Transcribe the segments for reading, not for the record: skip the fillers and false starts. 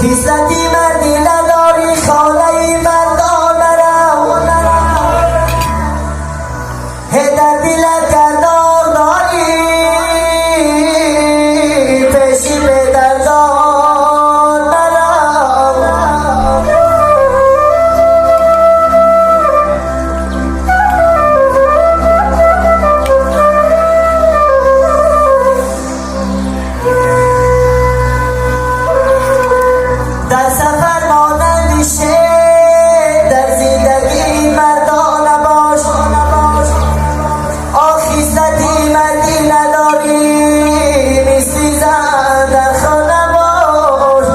خیزلتی مردی نداری خانه مردان نرم در دلت گردان داری پیشی به دردان نرم در سفر مانند شیر در زندگی مردانه باش خیزلتی مردی نداری مثل زن در خانه باش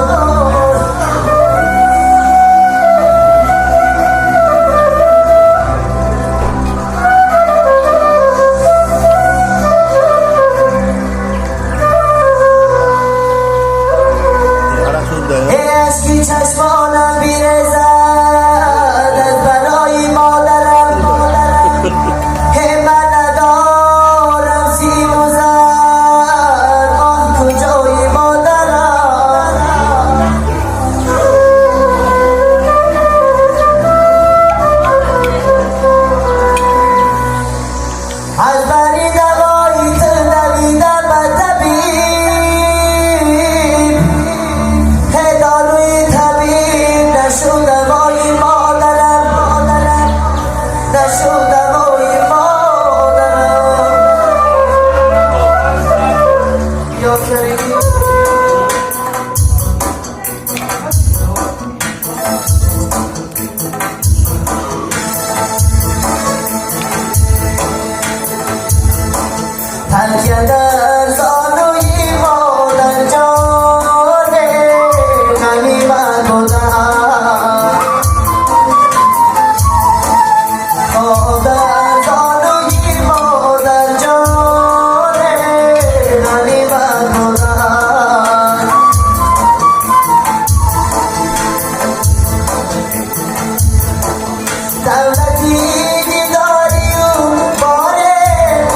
عشقی چشمانم بیرزد از برای مادرم من ندارم سیم و زر کجای مادرم از بری دوایی تو دویدم به طبیب داروی طبیب نشد دوای مادرم نشد دوای مادرم یا کریم ترکیه در زانوی مادر جانه نمی من گذر خواب در زانوی مادر جانه نمی من گذر دولتی دیداری و باره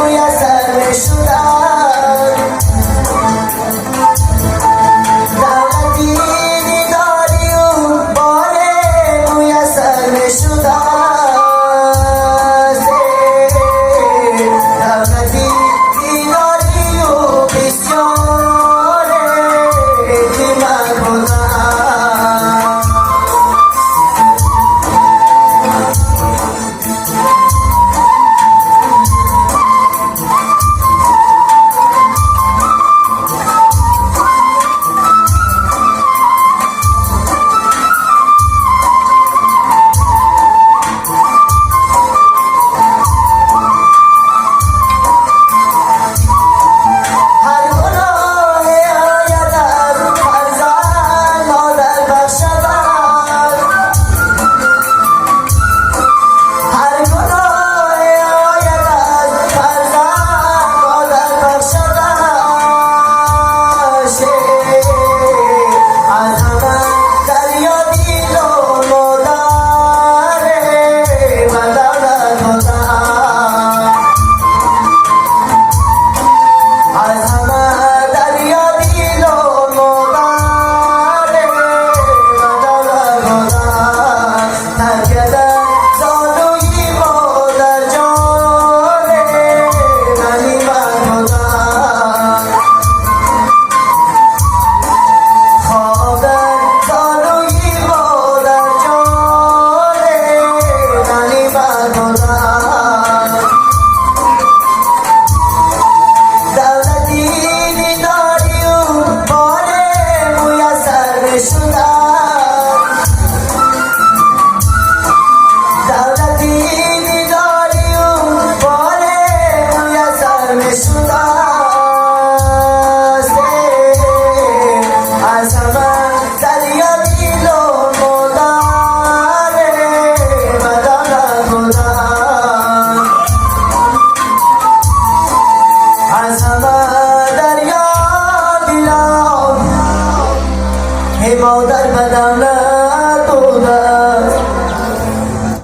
میسر شدن دولتی دیداری و باره میسر شدن دولتی دیداری و بسیار قیمت بودن دولتی دیداری و باره میسر